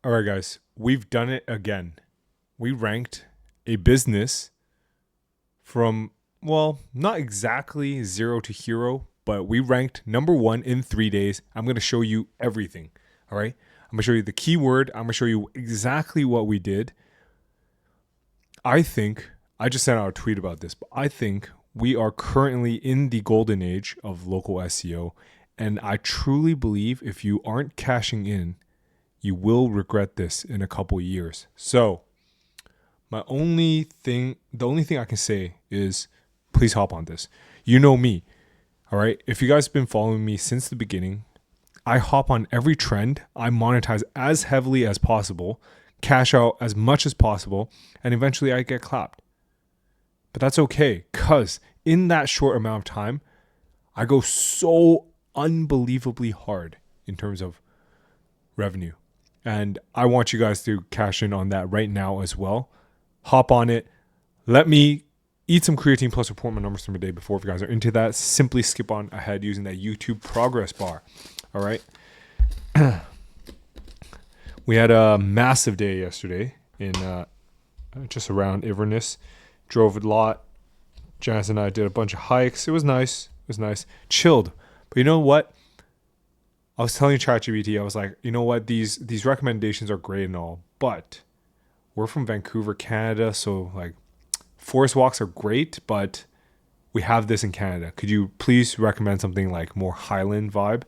All right, guys, we've done it again. We ranked a business from, well, not exactly zero to hero, but we ranked number one in 3 days. I'm going to show you everything. All right. I'm going to show you the keyword. I'm going to show you exactly what we did. I just sent out a tweet about this, but I think we are currently in the golden age of local SEO. And I truly believe if you aren't cashing in, you will regret this in a couple years. So the only thing I can say is please hop on this. You know me, all right? If you guys have been following me since the beginning, I hop on every trend. I monetize as heavily as possible, cash out as much as possible, and eventually I get clapped. But that's okay, because in that short amount of time, I go so unbelievably hard in terms of revenue. And I want you guys to cash in on that right now as well. Hop on it. Let me eat some creatine plus report my numbers from the day before. If you guys are into that, simply skip on ahead using that YouTube progress bar. All right. We had a massive day yesterday in just around Inverness. Drove a lot. Janice and I did a bunch of hikes. It was nice. Chilled. But you know what? I was telling ChatGPT, I was like, you know what? These recommendations are great and all, but we're from Vancouver, Canada, so like forest walks are great, but we have this in Canada. Could you please recommend something like more Highland vibe?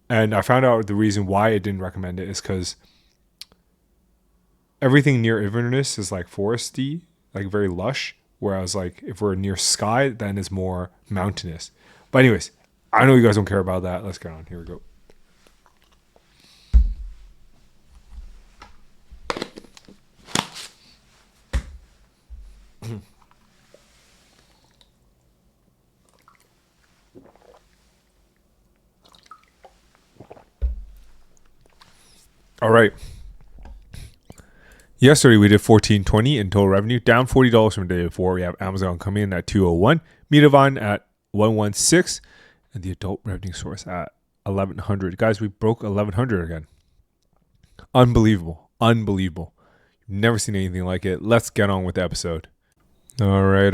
And I found out the reason why I didn't recommend it is because everything near Inverness is like foresty, like very lush. Whereas like if we're near Skye, then it's more mountainous. But anyways, I know you guys don't care about that. Let's get on. Here we go. All right. Yesterday we did $14.20 in total revenue, down $40 from the day before. We have Amazon coming in at $201, Metavine at $116, and the adult revenue source at $1,100. Guys, we broke $1,100 again. Unbelievable. You've never seen anything like it. Let's get on with the episode. All right.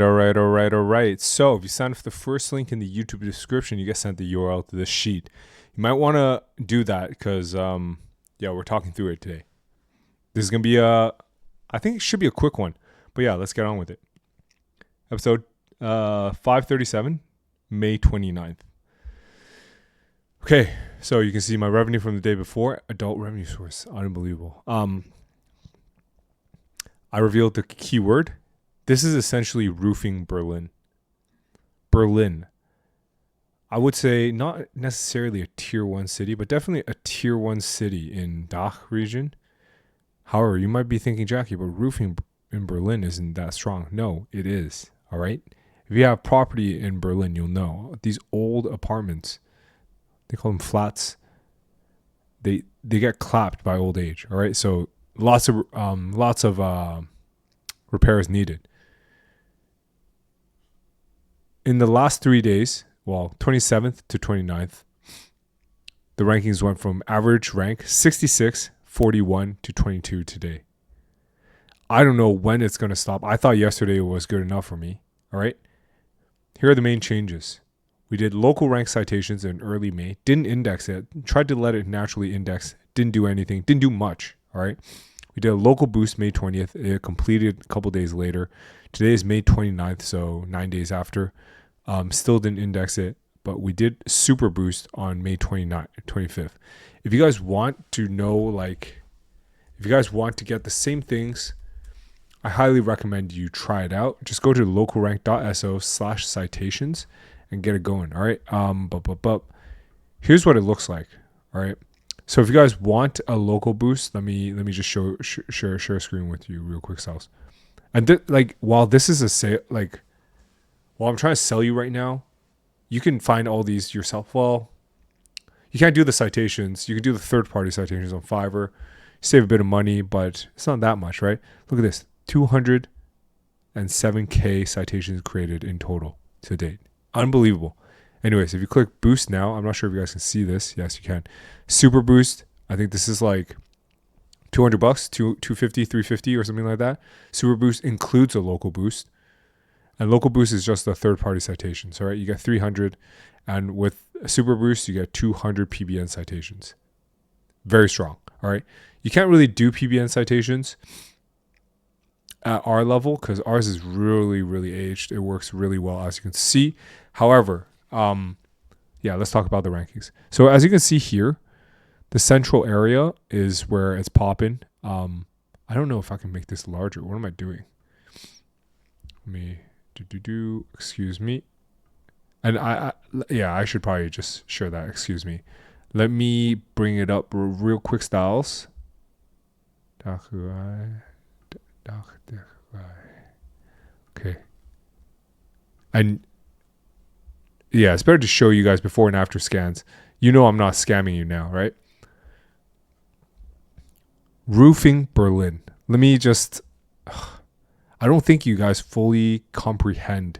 So if you sign up for the first link in the YouTube description, you get sent the URL to this sheet. You might want to do that because, we're talking through it today. This is going to be I think it should be a quick one. But yeah, let's get on with it. Episode 537, May 29th. Okay, so you can see my revenue from the day before. Adult revenue source, unbelievable. I revealed the keyword. This is essentially roofing Berlin. I would say not necessarily a tier 1 city, but definitely a tier 1 city in DACH region. However, you might be thinking, Jackie, but roofing in Berlin isn't that strong. No, it is. All right. If you have property in Berlin, you'll know these old apartments, they call them flats. They get clapped by old age. All right. So lots of repairs needed. In the last 3 days, 27th to 29th, the rankings went from average rank 66, 41 to 22 today. I don't know when it's going to stop. I thought yesterday was good enough for me. All right. Here are the main changes. We did local rank citations in early May. Didn't index it. Tried to let it naturally index. Didn't do anything. Didn't do much. All right. We did a local boost May 20th. It completed a couple days later. Today is May 29th, so 9 days after. Still didn't index it, but we did super boost on May 25th. If you guys want to know, if you guys want to get the same things, I highly recommend you try it out. Just go to localrank.so/citations and get it going. All right. But here's what it looks like. All right. So if you guys want a local boost, let me just share a screen with you real quick, Sals. And while this is a sale, while I'm trying to sell you right now, you can find all these yourself. Well, you can't do the citations. You can do the third-party citations on Fiverr. Save a bit of money, but it's not that much, right? Look at this, 207K citations created in total to date. Unbelievable. Anyways, if you click boost now, I'm not sure if you guys can see this. Yes, you can. Super boost. I think this is $200, 250, 350 or something like that. Super Boost includes a local boost. And local boost is just a third-party citations, all right? You get 300, and with a Super Boost, you get 200 PBN citations. Very strong, all right? You can't really do PBN citations at our level because ours is really, really aged. It works really well, as you can see. However, let's talk about the rankings. So as you can see here, the central area is where it's popping. I don't know if I can make this larger. What am I doing? Let me excuse me. And I should probably just share that. Excuse me. Let me bring it up real quick, styles. Okay. And yeah, it's better to show you guys before and after scans. You know I'm not scamming you now, right? Roofing Berlin. Let me just... I don't think you guys fully comprehend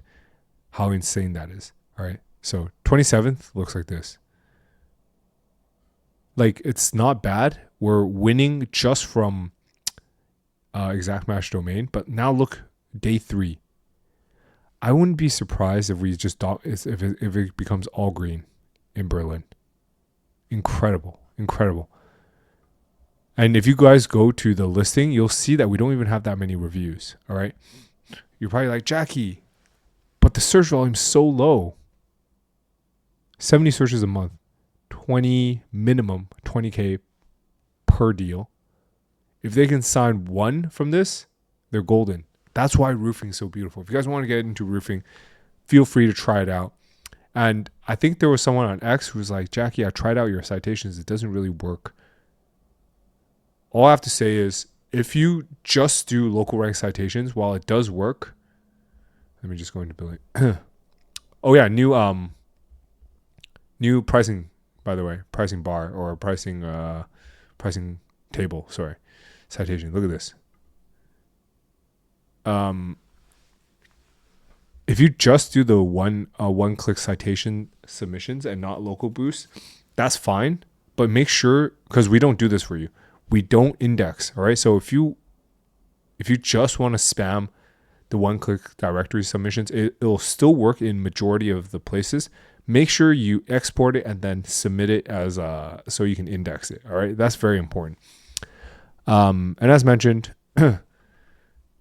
how insane that is. All right. So 27th looks like this. Like, it's not bad. We're winning just from exact match domain. But now look, day 3. I wouldn't be surprised if we just if it becomes all green in Berlin. Incredible. And if you guys go to the listing, you'll see that we don't even have that many reviews. All right. You're probably like, Jackie, but the search volume's so low. 70 searches a month, minimum 20K per deal. If they can sign one from this, they're golden. That's why roofing is so beautiful. If you guys want to get into roofing, feel free to try it out. And I think there was someone on X who was like, Jackie, I tried out your citations. It doesn't really work. All I have to say is, if you just do local rank citations, while it does work, let me just go into billing. Oh yeah, new pricing, by the way, pricing bar or pricing table. Sorry, citation. Look at this. If you just do the one-click citation submissions and not local boost, that's fine. But make sure, because we don't do this for you. We don't index, all right? So if you just want to spam the one-click directory submissions, it'll still work in majority of the places. Make sure you export it and then submit it as so you can index it, all right? That's very important. And as mentioned,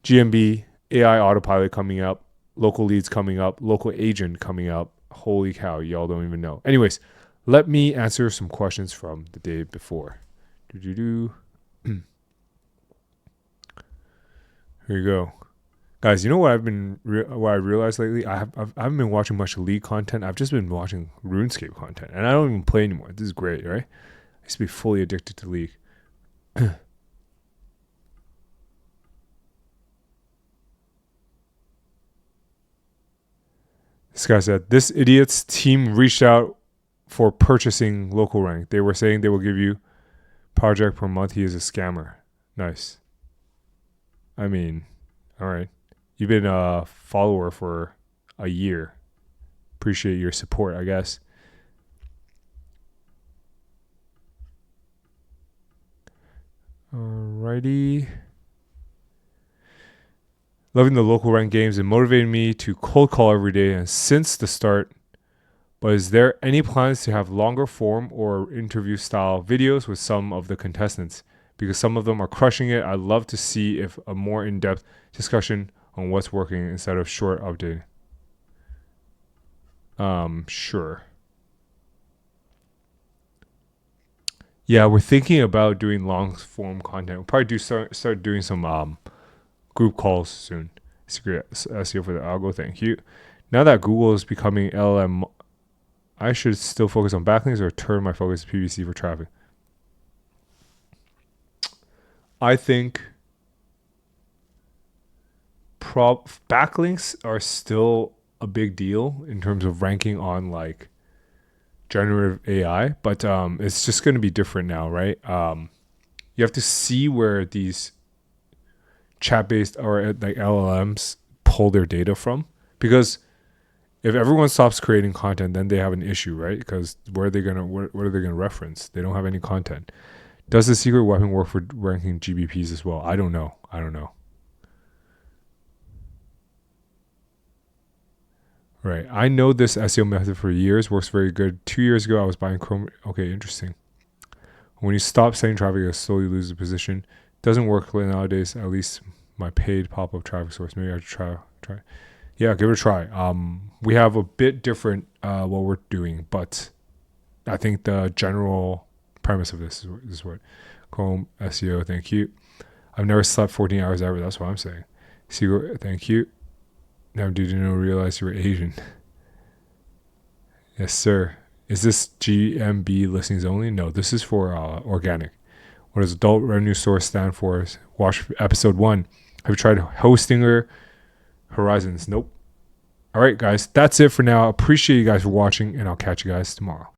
GMB, AI autopilot coming up, local leads coming up, local agent coming up. Holy cow, y'all don't even know. Anyways, let me answer some questions from the day before. Here you go, guys. You know what what I realized lately? I haven't been watching much League content. I've just been watching RuneScape content, and I don't even play anymore. This is great, right? I used to be fully addicted to League. This guy said, this idiot's team reached out for purchasing local rank. They were saying they will give you project per month. He is a scammer. Nice. I mean, all right. You've been a follower for a year. Appreciate your support, I guess. Alrighty. Loving the local rank games and motivating me to cold call every day and since the start. But is there any plans to have longer form or interview style videos with some of the contestants? Because some of them are crushing it. I'd love to see if a more in-depth discussion on what's working instead of short update. Sure. Yeah, we're thinking about doing long form content. We'll probably start doing some group calls soon. SEO for the algo. Thank you. Now that Google is becoming LLM, I should still focus on backlinks or turn my focus to PPC for traffic. I think backlinks are still a big deal in terms of ranking on like generative AI, but it's just going to be different now, right? You have to see where these chat-based or like LLMs pull their data from, because if everyone stops creating content, then they have an issue, right? Because what are they gonna reference? They don't have any content. Does the secret weapon work for ranking GBPs as well? I don't know. Right. I know this SEO method for years. Works very good. 2 years ago, I was buying Chrome. Okay, interesting. When you stop sending traffic, you slowly lose the position. Doesn't work nowadays. At least my paid pop-up traffic source. Maybe I should try. Yeah, give it a try. We have a bit different what we're doing, but I think the general premise of this is what Chrome SEO. Thank you. I've never slept 14 hours ever. That's what I'm saying. Secret. Thank you. Now, did you realize you were Asian? Yes, sir. Is this GMB listings only? No, this is for organic. What does adult revenue source stand for? Watch episode 1. Have you tried Hostinger Horizons? Nope. All right, guys. That's it for now. Appreciate you guys for watching, and I'll catch you guys tomorrow.